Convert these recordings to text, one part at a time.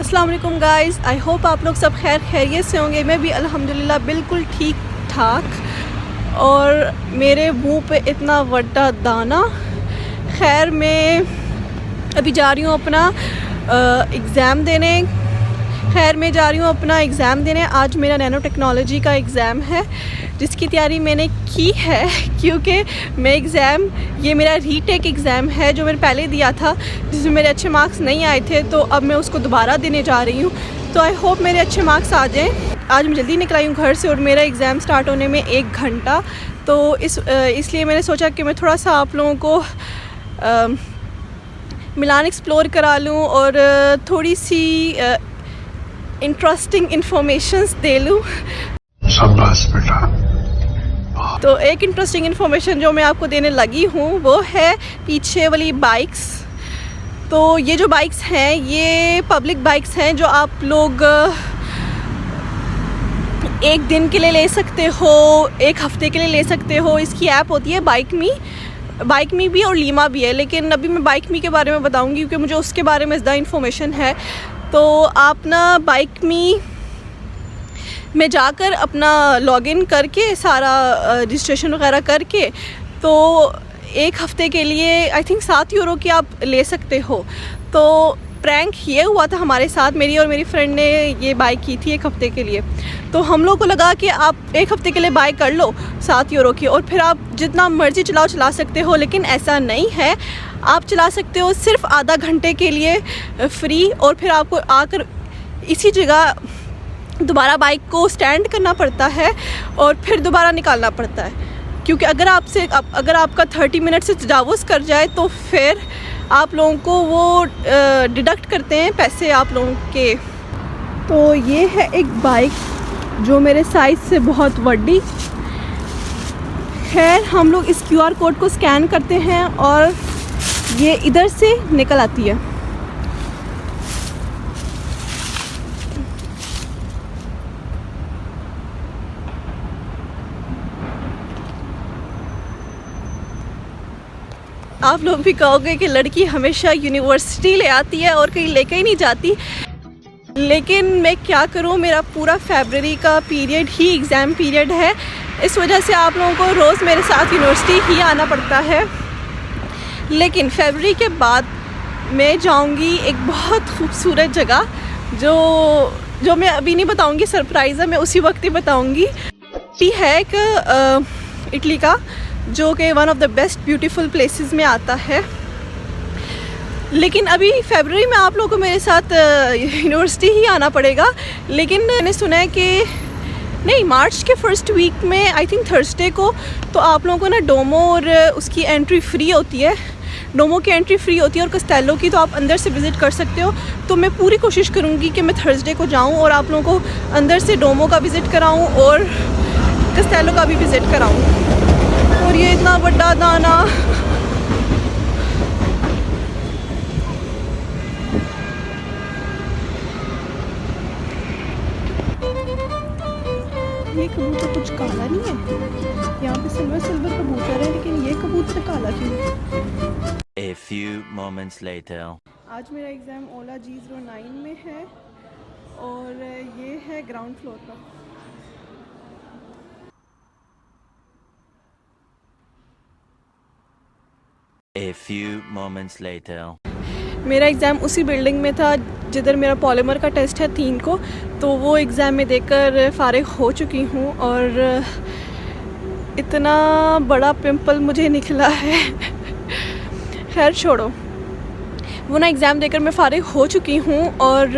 अस्सलाम वालेकुम guys, I hope आप लोग सब खैरियत से होंगे। मैं भी अल्हम्दुलिल्लाह बिल्कुल ठीक ठाक। और मेरे मुंह पे इतना बड़ा दाना। खैर मैं अभी जा रही हूँ अपना एग्ज़ाम देने। आज मेरा नैनो टेक्नोलॉजी का एग्ज़ाम है जिसकी तैयारी मैंने की है, क्योंकि ये मेरा रीटेक एग्ज़ाम है जो मैंने पहले दिया था, जिसमें मेरे अच्छे मार्क्स नहीं आए थे। तो अब मैं उसको दोबारा देने जा रही हूँ, तो आई होप मेरे अच्छे मार्क्स आ जाएँ। आज मैं जल्दी निकल आई हूँ घर से और मेरा एग्ज़ाम स्टार्ट होने में 1 घंटा। तो इसलिए मैंने सोचा कि मैं थोड़ा सा आप लोगों को मिलान एक्सप्लोर करा लूँ और थोड़ी सी इंटरेस्टिंग इन्फॉर्मेशंस दे लूँ। शाबाश बेटा। तो एक इंटरेस्टिंग इन्फॉर्मेशन जो मैं आपको देने लगी हूँ वो है पीछे वाली बाइक्स। तो ये जो बाइक्स हैं ये पब्लिक बाइक्स हैं जो आप लोग 1 दिन के लिए ले सकते हो, 1 हफ़्ते के लिए ले सकते हो। इसकी ऐप होती है बाइक मी भी और लीमा भी है, लेकिन अभी मैं बाइक मी के बारे में बताऊंगी क्योंकि मुझे उसके बारे में ज़्यादा इन्फॉर्मेशन है। तो आप ना बाइक मी में जाकर अपना लॉगिन करके सारा रजिस्ट्रेशन वगैरह करके तो 1 हफ़्ते के लिए आई थिंक 7 यूरो की आप ले सकते हो। तो प्रैंक ये हुआ था हमारे साथ, मेरी और मेरी फ्रेंड ने ये बाय की थी 1 हफ़्ते के लिए। तो हम लोग को लगा कि आप 1 हफ़्ते के लिए बाय कर लो 7 यूरो की और फिर आप जितना मर्ज़ी चला सकते हो, लेकिन ऐसा नहीं है। आप चला सकते हो सिर्फ आधा घंटे के लिए फ्री, और फिर आपको आकर इसी जगह दोबारा बाइक को स्टैंड करना पड़ता है और फिर दोबारा निकालना पड़ता है, क्योंकि अगर आपका 30 मिनट से तजावुज़ कर जाए तो फिर आप लोगों को वो डिडक्ट करते हैं पैसे आप लोगों के। तो ये है एक बाइक जो मेरे साइज़ से बहुत बड़ी। खैर हम लोग इस QR कोड को स्कैन करते हैं और ये इधर से निकल आती है। आप लोग भी कहोगे कि लड़की हमेशा यूनिवर्सिटी ले आती है और कहीं लेके ही नहीं जाती, लेकिन मैं क्या करूं, मेरा पूरा फरवरी का पीरियड ही एग्ज़ाम पीरियड है। इस वजह से आप लोगों को रोज़ मेरे साथ यूनिवर्सिटी ही आना पड़ता है। लेकिन फरवरी के बाद मैं जाऊंगी एक बहुत खूबसूरत जगह जो मैं अभी नहीं बताऊंगी, सरप्राइज़ है, मैं उसी वक्त ही बताऊंगी। ये है एक इटली का, जो कि one of the best beautiful places में आता है। लेकिन अभी फरवरी में आप लोगों को मेरे साथ यूनिवर्सिटी ही आना पड़ेगा। लेकिन मैंने सुना है कि नहीं, मार्च के फर्स्ट वीक में आई थिंक थर्सडे को तो आप लोगों को ना डोमो और उसकी एंट्री फ्री होती है। डोमो की एंट्री फ्री होती है और कस्टेलो की तो आप अंदर से विज़िट कर सकते हो। तो मैं पूरी कोशिश करूँगी कि मैं थर्सडे को जाऊँ और आप लोगों को अंदर से डोमो का विज़िट कराऊँ और कस्टेलो का भी विज़िट कराऊँ। और ये इतना बड़ा दाना, ये कबूतर कुछ काला नहीं है। यहाँ पे सिल्वर कबूतर है, लेकिन ये कबूतर काला क्यों? A few moments later. आज मेरा एग्ज़ाम ओला G09 में है और ये है ग्राउंड फ्लोर पर। A few moments later. मेरा एग्ज़ाम उसी बिल्डिंग में था जिधर मेरा पॉलीमर का टेस्ट है 3 को। तो वो एग्ज़ाम में देकर फ़ारिग हो चुकी हूँ और इतना बड़ा पिंपल मुझे निकला है। खैर छोड़ो, वो ना एग्ज़ाम देकर मैं फ़ारिग हो चुकी हूँ और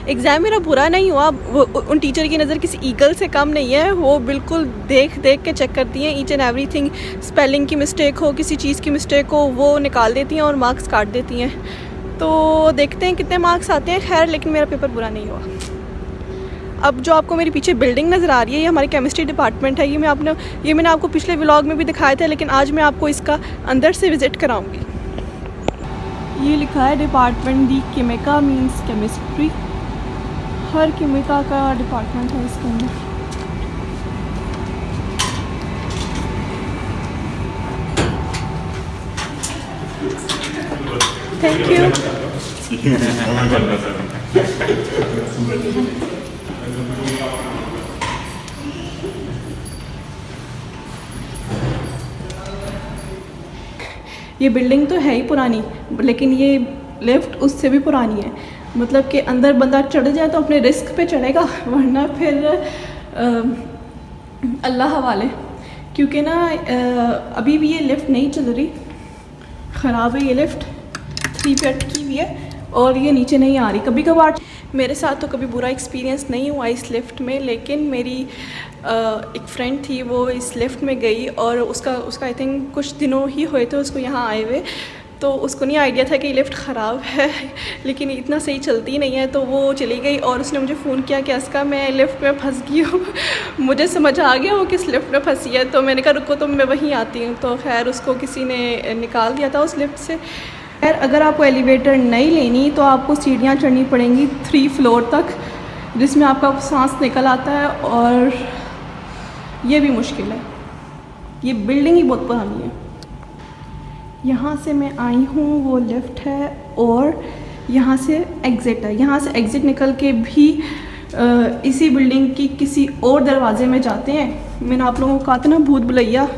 एग्ज़ाम मेरा बुरा नहीं हुआ। वो उन टीचर की नज़र किसी ईगल से कम नहीं है। वो बिल्कुल देख के चेक करती हैं ईच एंड एवरीथिंग। स्पेलिंग की मिस्टेक हो, किसी चीज़ की मिस्टेक हो, वो निकाल देती हैं और मार्क्स काट देती हैं। तो देखते हैं कितने मार्क्स आते हैं। खैर लेकिन मेरा पेपर बुरा नहीं हुआ। अब जो आपको मेरी पीछे बिल्डिंग नज़र आ रही है ये हमारी केमिस्ट्री डिपार्टमेंट है। ये मैंने आपको पिछले व्लॉग में भी दिखाया था, लेकिन आज मैं आपको इसका अंदर से विज़िट कराऊंगी। ये लिखा है डिपार्टमेंट दी केमिका, मीन्स केमिस्ट्री। हर केमिका का डिपार्टमेंट है इसके अंदर। Thank you. ये बिल्डिंग तो है ही पुरानी, लेकिन ये लिफ्ट उससे भी पुरानी है। मतलब कि अंदर बंदा चढ़ जाए तो अपने रिस्क पे चढ़ेगा, वरना फिर अल्लाह हवाले। क्योंकि ना अभी भी ये लिफ्ट नहीं चल रही, ख़राब है ये लिफ्ट, 3 पे अटकी हुई है और ये नीचे नहीं आ रही। कभी कभार मेरे साथ तो कभी बुरा एक्सपीरियंस नहीं हुआ इस लिफ्ट में, लेकिन मेरी एक फ्रेंड थी, वो इस लिफ्ट में गई और उसका आई थिंक कुछ दिनों ही हुए थे उसको यहाँ आए हुए, तो उसको नहीं आइडिया था कि लिफ्ट ख़राब है, लेकिन इतना सही चलती नहीं है। तो वो चली गई और उसने मुझे फ़ोन किया कि इसका मैं लिफ्ट में फंस गई हूँ। मुझे समझ आ गया वो किस लिफ्ट में फंसी है, तो मैंने कहा रुको तो मैं वहीं आती हूँ। तो खैर उसको किसी ने निकाल दिया था उस लिफ्ट से। खैर अगर आपको एलिवेटर नहीं लेनी तो आपको सीढ़ियाँ चढ़नी पड़ेंगी 3 फ्लोर तक, जिसमें आपका सांस निकल आता है और ये भी मुश्किल है। ये बिल्डिंग ही बहुत पुरानी है। यहाँ से मैं आई हूँ, वो लिफ्ट है और यहाँ से एग्ज़िट है। यहाँ से एग्ज़िट निकल के भी इसी बिल्डिंग की किसी और दरवाजे में जाते हैं। मैंने आप लोगों को कहा था ना भूत भुलैया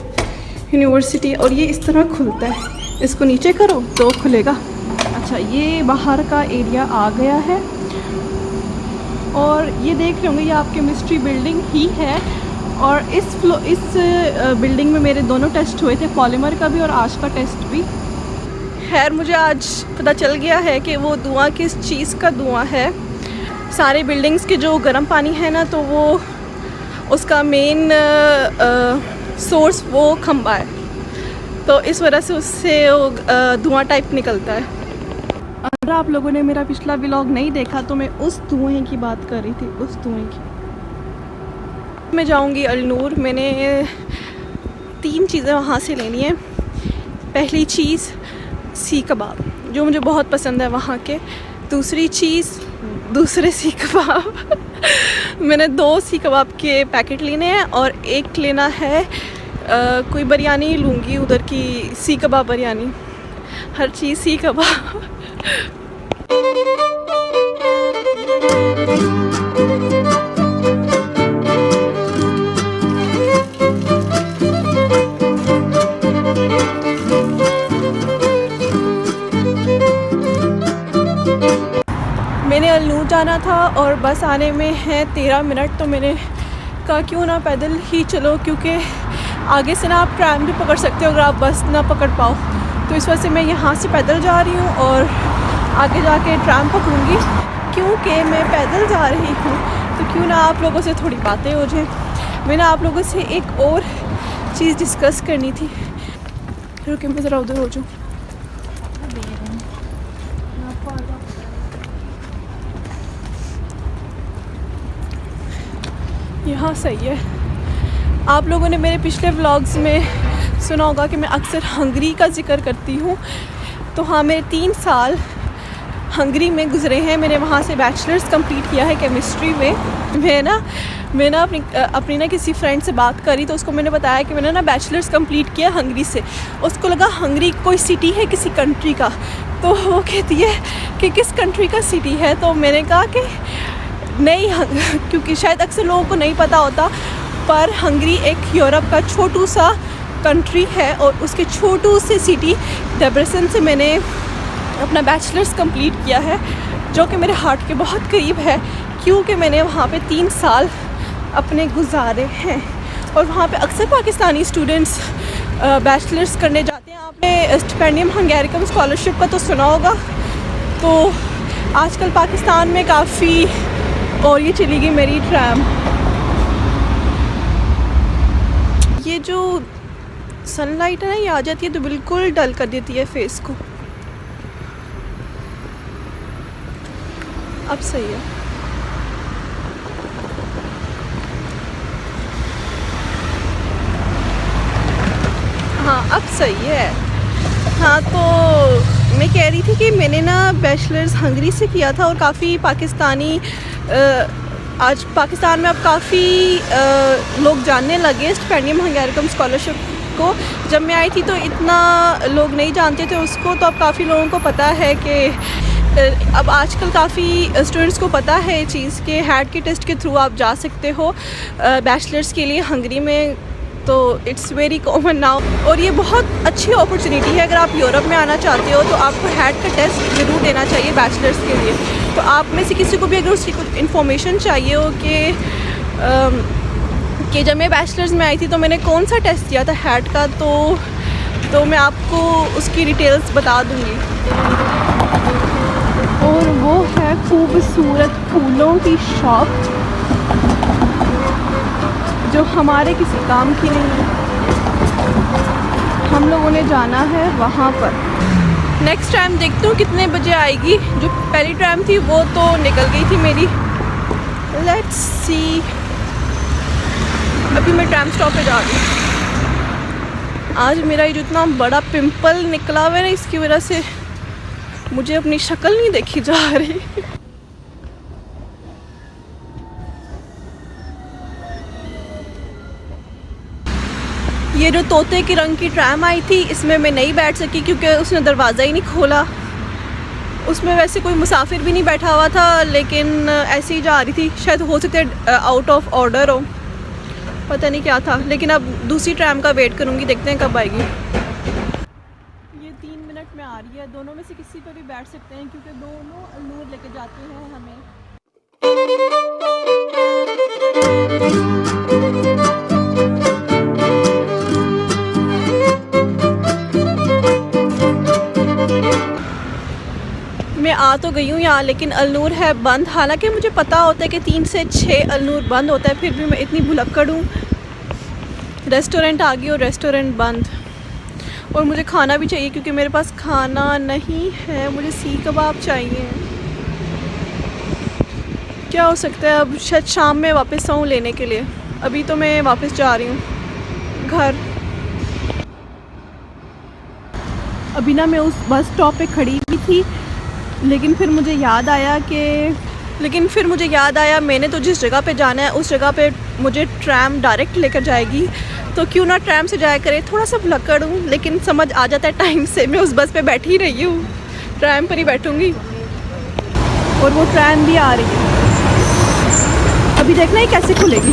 यूनिवर्सिटी, और ये इस तरह खुलता है, इसको नीचे करो तो खुलेगा। अच्छा ये बाहर का एरिया आ गया है और ये देख रहे होंगे ये आपके केमिस्ट्री बिल्डिंग ही है। और इस बिल्डिंग में मेरे दोनों टेस्ट हुए थे, पॉलीमर का भी और आज का टेस्ट भी। खैर मुझे आज पता चल गया है कि वो धुआं किस चीज़ का धुआं है। सारे बिल्डिंग्स के जो गर्म पानी है ना, तो वो उसका मेन सोर्स वो खंबा है, तो इस वजह से उससे धुआं टाइप निकलता है। अगर आप लोगों ने मेरा पिछला व्लॉग नहीं देखा तो मैं उस धुएँ की बात कर रही थी, उस धुएँ की। मैं जाऊंगी अल-नूर, मैंने 3 चीज़ें वहाँ से लेनी है। पहली चीज़ सीख कबाब, जो मुझे बहुत पसंद है वहाँ के। दूसरी चीज़ दूसरे सीख कबाब मैंने 2 सीख कबाब के पैकेट लेने हैं और एक लेना है कोई बिरयानी लूँगी उधर की, सीख कबाब बिरयानी, हर चीज़ सीख कबाब। मैंने अल-नूर जाना था और बस आने में है 13 मिनट, तो मैंने कहा क्यों ना पैदल ही चलो, क्योंकि आगे से ना आप ट्रैम भी पकड़ सकते हो अगर आप बस ना पकड़ पाओ। तो इस वजह से मैं यहाँ से पैदल जा रही हूँ और आगे जाके ट्रैम पकड़ूँगी। क्योंकि मैं पैदल जा रही हूँ तो क्यों ना आप लोगों से थोड़ी बातें हो जाए। मैंने आप लोगों से एक और चीज़ डिस्कस करनी थी। रुके मैं ज़रा उधर हो जाऊँ। यहाँ सही है। आप लोगों ने मेरे पिछले व्लॉग्स में सुना होगा कि मैं अक्सर हंगरी का जिक्र करती हूँ। तो हाँ, मेरे 3 साल हंगरी में गुजरे हैं। मैंने वहाँ से बैचलर्स कंप्लीट किया है केमिस्ट्री में। मैं ना अपनी ना किसी फ्रेंड से बात करी तो उसको मैंने बताया कि मैंने ना बैचलर्स कंप्लीट किया हंगरी से। उसको लगा हंगरी कोई सिटी है किसी कंट्री का, तो वो कहती है कि किस कंट्री का सिटी है। तो मैंने कहा कि नहीं, क्योंकि शायद अक्सर लोगों को नहीं पता होता, पर हंगरी एक यूरोप का छोटू सा कंट्री है और उसके छोटू से सिटी डेब्रेसन से मैंने अपना बैचलर्स कंप्लीट किया है, जो कि मेरे हार्ट के बहुत करीब है, क्योंकि मैंने वहाँ पे 3 साल अपने गुजारे हैं। और वहाँ पे अक्सर पाकिस्तानी स्टूडेंट्स बैचलर्स करने जाते हैं। आपने स्टिपेंडियम हंगेरिकम स्कॉलरशिप का तो सुना होगा। तो आजकल पाकिस्तान में काफ़ी, और ये चली गई मेरी ट्रैम। ये जो सनलाइट है ना, ये आ जाती है तो बिल्कुल डल कर देती है फेस को। अब सही है। हाँ अब सही है। हाँ, तो मैं कह रही थी कि मैंने ना बैचलर्स हंगरी से किया था और काफ़ी पाकिस्तानी आज पाकिस्तान में अब काफ़ी लोग जानने लगे स्टिपेंडियम हंगेरिकम स्कॉलरशिप को। जब मैं आई थी तो इतना लोग नहीं जानते थे उसको, तो अब काफ़ी लोगों को पता है कि अब आजकल काफ़ी स्टूडेंट्स को पता है ये चीज़ कि हैट के टेस्ट के थ्रू आप जा सकते हो बैचलर्स के लिए हंगरी में, तो इट्स वेरी कॉमन नाउ। और ये बहुत अच्छी अपॉर्चुनिटी है, अगर आप यूरोप में आना चाहते हो तो आपको हैट का टेस्ट ज़रूर देना चाहिए बैचलर्स के लिए। तो आप में से किसी को भी अगर उसकी कुछ इन्फॉर्मेशन चाहिए हो कि जब मैं बैचलर्स में आई थी तो मैंने कौन सा टेस्ट दिया था हैट का, तो मैं आपको उसकी डिटेल्स बता दूँगी। और वो है खूबसूरत फूलों की शॉप जो हमारे किसी काम की नहीं है। हम लोगों ने जाना है वहाँ पर। नेक्स्ट टाइम देखती हूँ कितने बजे आएगी। जो पहली ट्राम थी वो तो निकल गई थी मेरी। लेट्स सी, अभी मैं ट्राम स्टॉप पे जा रही हूँ। आज मेरा ये जो इतना बड़ा पिंपल निकला हुआ है ना, इसकी वजह से मुझे अपनी शक्ल नहीं देखी जा रही। ये जो तोते के रंग की ट्रैम आई थी, इसमें मैं नहीं बैठ सकी क्योंकि उसने दरवाज़ा ही नहीं खोला। उसमें वैसे कोई मुसाफिर भी नहीं बैठा हुआ था, लेकिन ऐसे ही जा रही थी। शायद हो सकता है आउट ऑफ ऑर्डर हो, पता नहीं क्या था। लेकिन अब दूसरी ट्रैम का वेट करूँगी, देखते हैं कब आएगी। ये 3 मिनट में आ रही है। दोनों में से किसी पर भी बैठ सकते हैं क्योंकि दोनों अल्नूर लेके जाते हैं हमें। मैं आ तो गई हूँ यहाँ, लेकिन अल्नूर है बंद। हालांकि मुझे पता होता है कि 3 से 6 अल्नूर बंद होता है, फिर भी मैं इतनी भुलक्कड़ हूँ। रेस्टोरेंट आ गई और रेस्टोरेंट बंद। और मुझे खाना भी चाहिए क्योंकि मेरे पास खाना नहीं है। मुझे सीख कबाब चाहिए। क्या हो सकता है, अब शायद शाम में वापस आऊँ लेने के लिए। अभी तो मैं वापस जा रही हूँ घर। अभी ना मैं उस बस स्टॉप पे खड़ी हुई थी, लेकिन फिर मुझे याद आया मैंने तो जिस जगह पे जाना है उस जगह पे मुझे ट्रैम डायरेक्ट लेकर जाएगी, तो क्यों ना ट्रैम से जाया करे। थोड़ा सा भुलक्कड़ हूँ, लेकिन समझ आ जाता है टाइम से। मैं उस बस पे बैठी ही रही हूँ, ट्रैम पर ही बैठूँगी। और वो ट्रैम भी आ रही है, अभी देखना ही कैसे खुलेगी।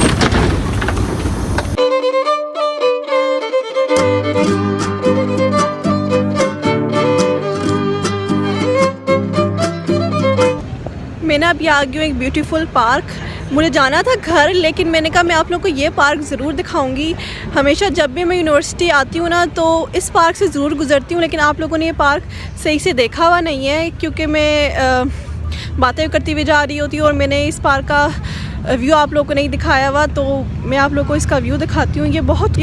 मैंने अभी आ गई हूँ एक ब्यूटीफुल पार्क। मुझे जाना था घर, लेकिन मैंने कहा मैं आप लोगों को ये पार्क ज़रूर दिखाऊंगी। हमेशा जब भी मैं यूनिवर्सिटी आती हूँ ना, तो इस पार्क से ज़रूर गुज़रती हूँ, लेकिन आप लोगों ने ये पार्क सही से देखा हुआ नहीं है क्योंकि मैं बातें करती हुई जा रही होती हूँ और मैंने इस पार्क का व्यू आप लोगों को नहीं दिखाया हुआ। तो मैं आप लोगों को इसका व्यू दिखाती हूँ। ये बहुत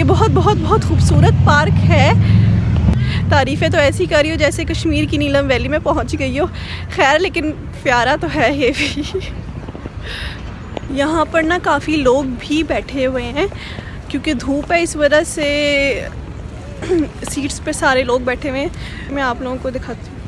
खूबसूरत पार्क है। तारीफ़ें तो ऐसी कर रही हो जैसे कश्मीर की नीलम वैली में पहुंच गई हो। खैर, लेकिन प्यारा तो है ये भी। यहाँ पर ना काफ़ी लोग भी बैठे हुए हैं क्योंकि धूप है, इस वजह से सीट्स पे सारे लोग बैठे हुए हैं। मैं आप लोगों को दिखाती हूँ।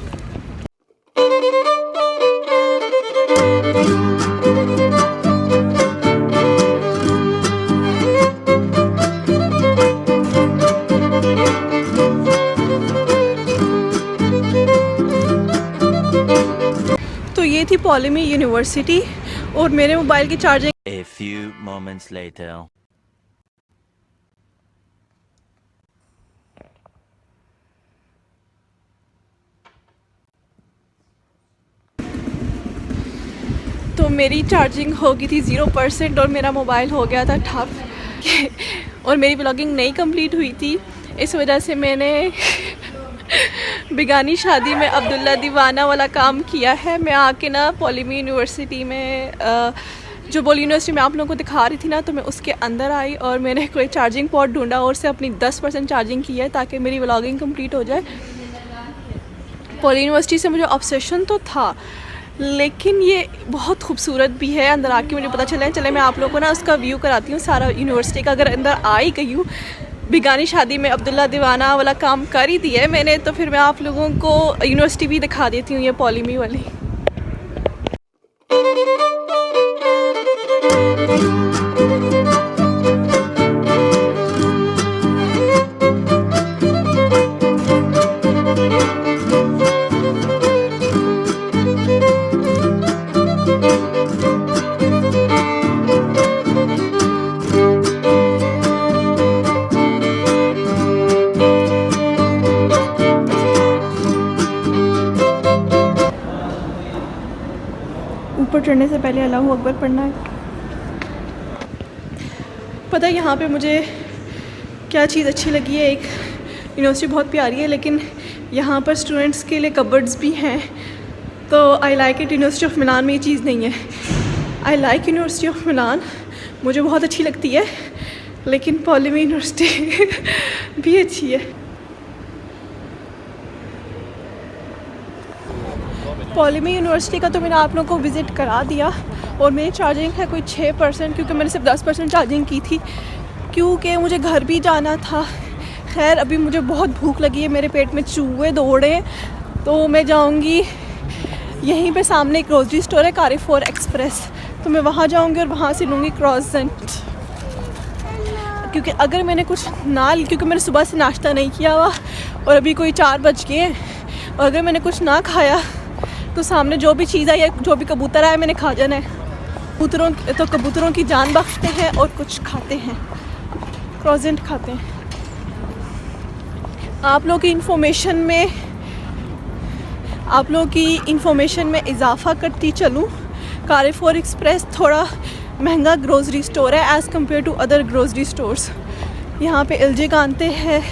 तो ये थी पॉलिमी यूनिवर्सिटी और मेरे मोबाइल की charging. A few moments later. तो मेरी चार्जिंग हो गई थी 0% और मेरा मोबाइल हो गया था ठप। और मेरी ब्लॉगिंग नहीं कंप्लीट हुई थी, इस वजह से मैंने बिगानी शादी में अब्दुल्ला दीवाना वाला काम किया है। मैं आके ना पॉलिमी यूनिवर्सिटी में जो बोल यूनिवर्सिटी में आप लोगों को दिखा रही थी ना, तो मैं उसके अंदर आई और मैंने कोई चार्जिंग पॉट ढूंढा और से अपनी 10% चार्जिंग की है ताकि मेरी व्लॉगिंग कंप्लीट हो जाए। पॉली यूनिवर्सिटी से मुझे ऑब्सेशन तो था, लेकिन ये बहुत खूबसूरत भी है। अंदर आके मुझे पता चले मैं आप लोगों को ना उसका व्यू कराती हूँ सारा यूनिवर्सिटी का। अगर अंदर आ ही गई हूँ, बिगानी शादी में अब्दुल्ला दीवाना वाला काम कर ही दिया है मैंने, तो फिर मैं आप लोगों को यूनिवर्सिटी भी दिखा देती हूँ, ये पॉलिमी वाली। ऊपर चढ़ने से पहले अल्लाहू अकबर पढ़ना है। पता है यहाँ पे मुझे क्या चीज़ अच्छी लगी है, एक यूनिवर्सिटी बहुत प्यारी है लेकिन यहाँ पर स्टूडेंट्स के लिए कबर्ड्स भी हैं, तो I like it. University of Milan में ये चीज़ नहीं है। I like university of Milan, मुझे बहुत अच्छी लगती है, लेकिन पॉलिमी यूनिवर्सिटी भी अच्छी है। पॉलिमी यूनिवर्सिटी का तो मैंने आप लोगों को विज़िट करा दिया और मेरी चार्जिंग है कोई 6%, क्योंकि मैंने सिर्फ 10% चार्जिंग की थी क्योंकि मुझे घर भी जाना था। खैर अभी मुझे बहुत भूख लगी है, मेरे पेट में चूहे दौड़े, तो मैं जाऊंगी यहीं पे सामने एक ग्रोसरी स्टोर है कारीफोर एक्सप्रेस, तो मैं वहाँ जाऊंगी और वहाँ से लूँगी क्रॉसेंट, क्योंकि अगर मैंने कुछ ना क्योंकि मैंने सुबह से नाश्ता नहीं किया हुआ और अभी कोई 4 बज गए और अगर मैंने कुछ ना खाया तो सामने जो भी चीज़ आई है, जो भी कबूतर आया मैंने खा जाना है। कबूतरों की जान बख्शते हैं और कुछ खाते हैं, क्रॉसेंट खाते हैं। आप लोगों की इन्फॉर्मेशन में इजाफ़ा करती चलूँ। कारीफोर एक्सप्रेस थोड़ा महंगा ग्रोसरी स्टोर है as compare to other grocery stores. यहाँ पे एलजी कांते है,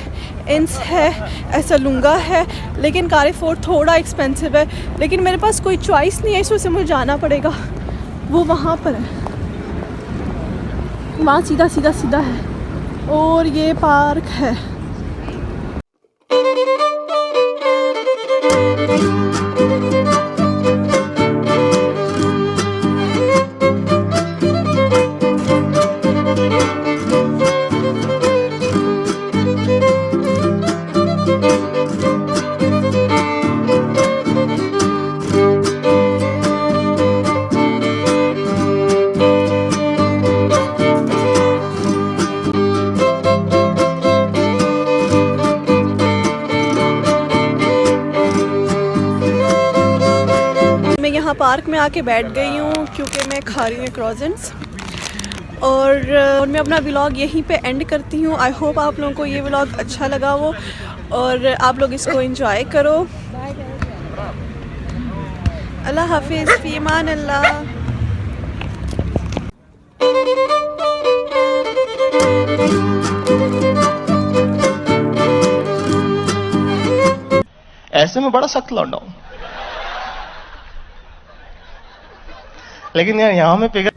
इंस है, ऐसा लूँगा है, लेकिन कारीफोर थोड़ा एक्सपेंसिव है, लेकिन मेरे पास कोई चॉइस नहीं है, इस वजह से मुझे जाना पड़ेगा। वो वहाँ पर है, वहाँ सीधा है और ये पार्क है। पार्क में आके बैठ गई हूँ क्योंकि मैं खा रही हूँ क्रॉसेंट्स, और मैं अपना व्लॉग यहीं पे एंड करती हूँ। आई होप आप लोगों को ये व्लॉग अच्छा लगा हो और आप लोग इसको एंजॉय करो। अल्लाह हाफिज़, फ़ी अमान अल्लाह। ऐसे में बड़ा सख्त लौंडा हूं, लेकिन यार यहाँ में पिघल